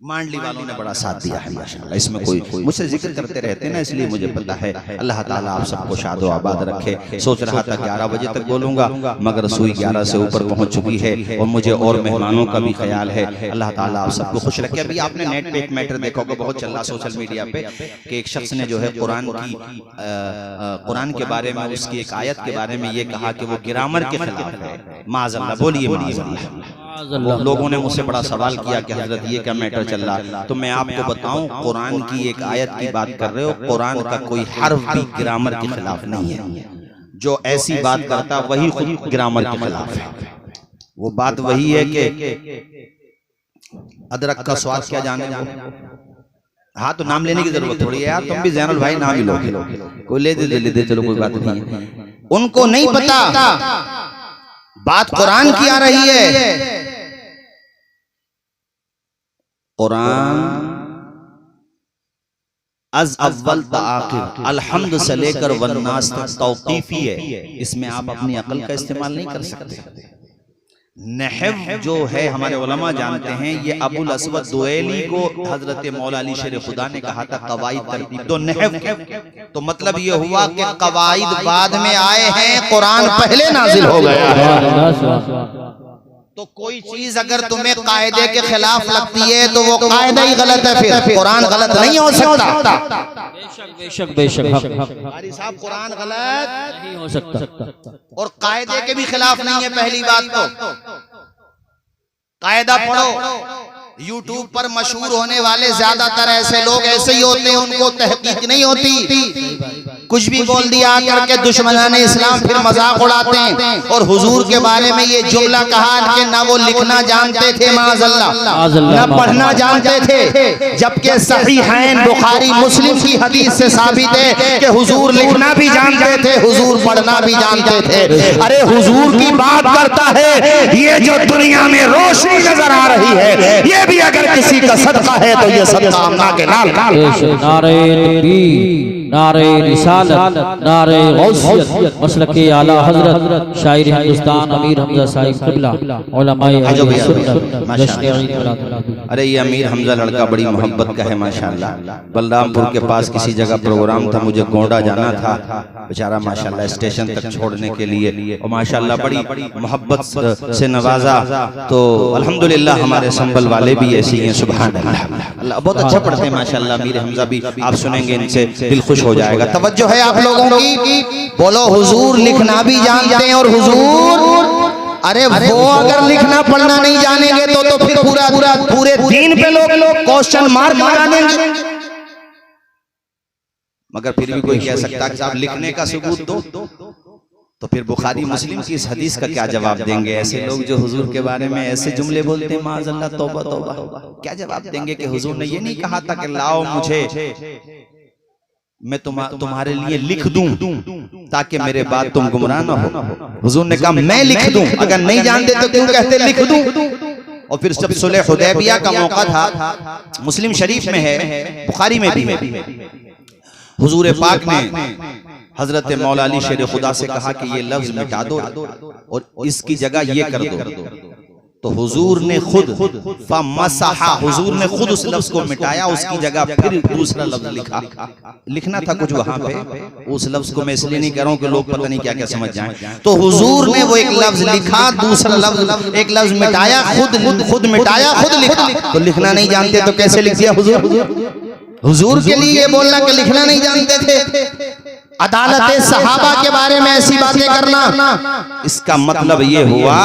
Speaker 1: मांडली वालों ने बड़ा साथ दिया है माशाल्लाह। इसमें कोई मुझसे जिक्र करते रहते हैं ना, इसलिए मुझे पता है। अल्लाह ताला आप सबको शादो आबाद रखे। सोच रहा था 11 बजे तक बोलूंगा, मगर सुई 11 से ऊपर पहुंच चुकी है और मुझे और मेहमानों का भी ख्याल है। अल्लाह ताला आप सबको खुश रखे। अभी आपने नेट पे एक मैटर देखा होगा, बहुत चल रहा सोशल मीडिया पे, कि एक शख्स ने जो है कुरान के बारे में, उसकी एक आयत के बारे में ये कहा कि वो ग्रामर के खिलाफ है। माज़अल्लाह, बोलिए माज़अल्लाह। लोगों ने मुझसे बड़ा सवाल किया कि हजरत ये क्या मैटर चल रहा। तो मैं आपको बताऊं, कुरान की एक आयत की बात कर रहे हो, कुरान का कोई हर्फ भी ग्रामर के खिलाफ नहीं है। जो ऐसी बात करता वही खुद ग्रामर के खिलाफ है। वो बात वही है कि अदरक का स्वाद क्या जाने वो। हाँ, तो नाम लेने की जरूरत थोड़ी है यार, तुम भी जैनुल भाई नाम ही लो, कोई ले दे चलो, कोई बात नहीं है। उनको नहीं पता बात कुरान की आ रही है। कुरान अज अव्वल ता आखिर, अलहम्द से लेकर वन्नास तक तौकीफी है। इसमें आप अपनी अकल का इस्तेमाल नहीं कर सकते। नहव जो है हमारे उलमा जानते हैं, ये अबुल अस्वद दुएली को हजरत मौला अली शेर खुदा ने कहा था कवाइद तरतीब दो नहव। तो मतलब ये हुआ कि कवाइद बाद में आए हैं, कुरान पहले नाजिल हो गया। तो कोई चीज अगर तुम्हें कायदे के खिलाफ लगती है तो वो कायदा ही गलत है, फिर कुरान गलत नहीं हो सकता।
Speaker 2: बेशक बेशक
Speaker 1: हमारी साहब कुरान गलत
Speaker 2: नहीं हो सकता
Speaker 1: और कायदे के भी खिलाफ नहीं है। पहली बात तो कायदा पढ़ो। यूट्यूब पर मशहूर होने वाले ज्यादातर ऐसे लोग ऐसे ही होते हैं, उनको तहकीक नहीं होती, कुछ भी बोल दिया करके दुश्मनाने इस्लाम फिर मजाक उड़ाते हैं। और हुजूर के बारे में ये जुमला कहा कि ना वो लिखना जानते थे माज़अल्लाह, ना पढ़ना जानते थे, जबकि सहीहैन बुखारी मुस्लिम की हदीस से साबित है कि हुजूर लिखना भी जानते थे, हुजूर पढ़ना भी जानते थे। अरे हुजूर की बात करता है, ये जो दुनिया में रोशनी नजर आ रही है, ये भी अगर किसी का सदका है तो ये सदका आमना के लाल का।
Speaker 2: नारे तकबीर, नारे रिसालत, नारे गौसियत, मसलके आला हजरत शायर हिंदुस्तान अमीर हमजा साहिब क़िबला उलमाए अहले सुन्नत जश्न ईद मिलाद।
Speaker 1: अरे ये अमीर हमजा लड़का बड़ी मोहब्बत का है माशाल्लाह। बलरामपुर के पास किसी जगह प्रोग्राम था, मुझे गोंडा जाना था, बेचारा माशाल्लाह स्टेशन तक छोड़ने के लिए और माशाल्लाह बड़ी मोहब्बत से नवाजा। तो अल्हम्दुलिल्लाह हमारे संबल वाले भी ऐसे हैं, सुभान अल्लाह। अल्लाह बहुत अच्छा पढ़ते हैं माशाल्लाह। अमीर हमजा भी आप सुनेंगे, इनसे दिल खुश हो जाएगा। तवज्जो है आप लोगों की, बोलो हुजूर लिखना भी जानते हैं और हुजूर, अरे वो अगर लिखना पढ़ना नहीं जानेंगे तो फिर पूरे दीन पे लोग क्वेश्चन मार्क लगा देंगे। मगर फिर भी कोई कह सकता है कि आप लिखने का सबूत दो, तो फिर बुखारी मुस्लिम की इस हदीस का क्या जवाब देंगे? ऐसे लोग जो हुजूर के बारे में ऐसे जुमले बोलते हैं, माज़अल्लाह तौबा तौबा, क्या जवाब देंगे कि हुजूर ने ये नहीं कहा था कि लाओ मुझे मैं तुम्हारे लिए लिख दूं ताकि मेरे बाद तुम गुमराह न हो। हुजूर ने कहा मैं लिख दूं, अगर नहीं जानते तो क्यों कहते लिख दूं? और फिर जब सुलह हुदैबिया का मौका था, मुस्लिम शरीफ में है, बुखारी में भी है, हुजूर पाक ने हजरत मौला अली शेर खुदा से कहा कि ये लफ्ज मिटा दो और इसकी जगह ये कर दो। तो हुजूर ने खुद फमसहा, हुजूर ने खुद उस लफ्ज को मिटाया, उसकी जगह फिर दूसरा लफ्ज लिखा। लिखना था कुछ वहां पे, उस लफ्ज को मैं इसलिए नहीं कह रहा हूं कि लोग पता नहीं क्या क्या समझ जाएं। तो हुजूर ने वो एक लफ्ज लिखा, दूसरा लफ्ज, एक लफ्ज मिटाया, खुद मिटाया, खुद लिखा। तो लिखना नहीं जानते तो कैसे लिख दिया हुजूर? हुजूर के लिए ये बोलना कि लिखना नहीं जानते थे, अदालत सहाबा के बारे में ऐसी बातें करना, इसका मतलब ये हुआ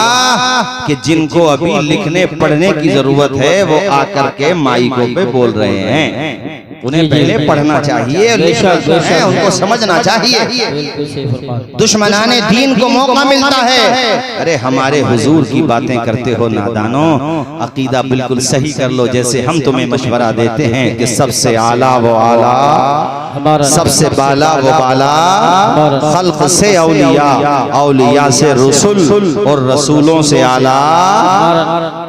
Speaker 1: कि जिनको अभी लिखने पढ़ने की जरूरत है वो आकर के माइकों पे बोल रहे हैं। उन्हें पहले पढ़ना चाहिए, उनको समझना चाहिए। दुश्मनाने दीन को मौका मिलता है। अरे हमारे हुजूर की बातें करते हो नादानो, अकीदा बिल्कुल सही कर लो। जैसे हम तुम्हें मशवरा देते हैं कि सबसे आला वो आला, सबसे बाला वो बाला, खल्क से औलिया, औलिया से रसूल और रसूलों से आला।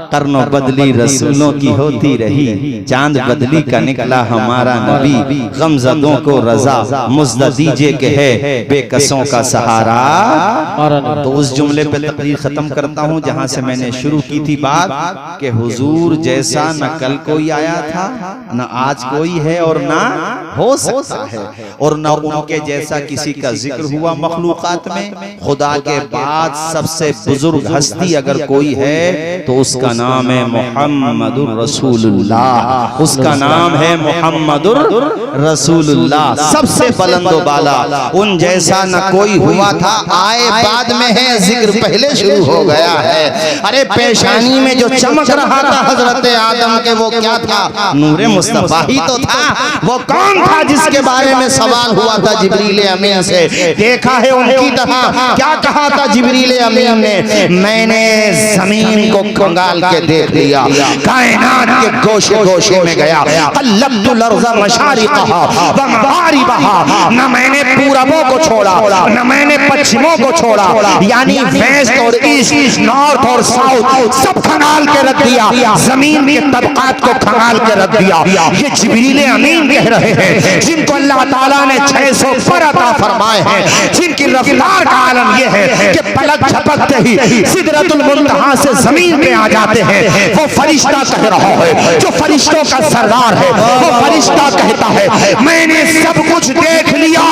Speaker 1: कर्नो बदली रसूलों की होती रही, चांद बदली का निकला हमारा नबी। गमज़दों को रजा मुज़्ज़ दीजिए के है बेकसों का सहारा। तो उस जुमले पे तकरीर खत्म करता हूँ जहाँ से मैंने शुरू की थी बात, कि हुजूर जैसा न कल कोई आया था, न आज कोई है और ना हो सकता है, और न उनके जैसा किसी का जिक्र हुआ मखलूकात में। खुदा के बाद सबसे बुजुर्ग हस्ती अगर कोई है तो उसका नाम है मुहम्मदुर रसूलुल्लाह, उसका नाम है मुहम्मदुर रसूलुल्लाह। सबसे बुलंदो बाला, उन जैसा न कोई हुआ था, आए बाद में है, जिक्र पहले शुरू हो गया है। अरे पेशानी में जो चमक रहा था हजरत आदम के, वो क्या था? नूरे मुस्तफा ही तो था। वो कौन था जिसके बारे में सवाल हुआ था जिब्रील अमीन से? देखा है उनकी तरह, क्या कहा था जिब्रील अमीन ने? मैंने जमीन को खंगाल के देख लिया, कायनात के गोशे गोशे में गया, कल्लब्तुल अर्ज़ मशारिक़हा व मग़ारिबहा, न मैंने पूरबों को छोड़ा न मैंने पश्चिमों को छोड़ा, यानी वेस्ट और ईस्ट, नॉर्थ और साउथ सब खंगाल के रख दिया, जमीन के तबकात को खंगाल के रख दिया। ये जिब्रील अमीन कह रहे हैं, जिनको अल्लाह ताला ने 600 पर अता फरमाए हैं, जिनकी रफ्तार का आलम यह है कि पलक झपकते ही सिदरतुल मुंतहा से जमीन पे आ जाते हैं। वो फरिश्ता कह रहा है, जो फरिश्तों का सरदार है, वो फरिश्ता कहता है मैंने सब कुछ देख लिया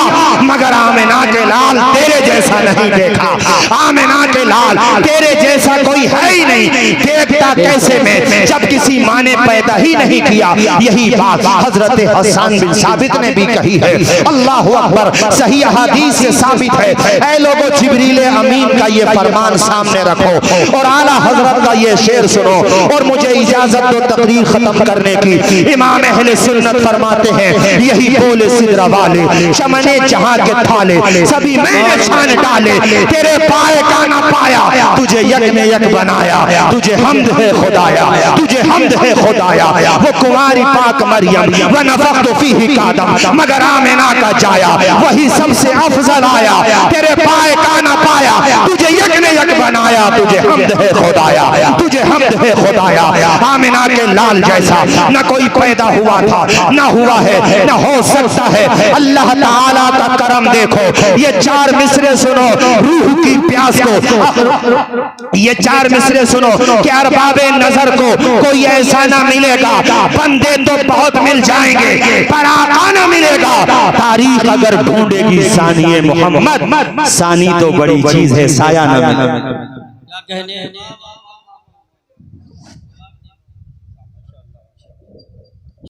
Speaker 1: मगर आमिना के लाल तेरे जैसा नहीं देखा। आमिना के लाल तेरे जैसा कोई है ही नहीं, देखता कैसे मैं जब किसी माँ ने पैदा ही नहीं किया। यही बात हजरत हसन बिन साबित ने भी कही है। अल्लाह अकबर, सही हदीस से साबित है। ऐ लोगों, जिब्रील अमीन का ये फरमान सामने रखो और आला हजरत का ये शेर सुनो और मुझे इजाजत दो तकरीर खत्म करने की। इमाम अहले सुन्नत फरमाते हैं, यही बोले सिदरा वाले, चमने जहां के थाले, सभी मैंने
Speaker 3: जान डाले, तेरे पाए का ना पाया, तुझे यक में यक बनाया, तुझे हमद है खुदाया, तुझे हमद है खुदाया। वो कुंवारी पाक मरियम व नफ़ख्तु फीही का दम, मगर आमिना का जाया वही सबसे अफजल आया, तेरे पाए का ना पाया, तुझे यक में यक बनाया, तुझे हमद है खुदाया, तुझे हमद है खुदाया। आमिना के लाल जैसा न कोई पैदा हुआ था, न हुआ है, न हो सकता है। अल्लाह ताला का करम देखो, ये चार मिसरे सुनो रूह की प्यास को, ये चार मिसरे सुनो कि अरबाबे नजर को कोई ऐसा ना मिलेगा, बंदे तो बहुत मिल जाएंगे पर आका ना मिलेगा। तारीख अगर ढूंढेगी सानिए मोहम्मद, सानी तो बड़ी चीज है, साया ना मिलेगा।
Speaker 2: क्या कहने हैं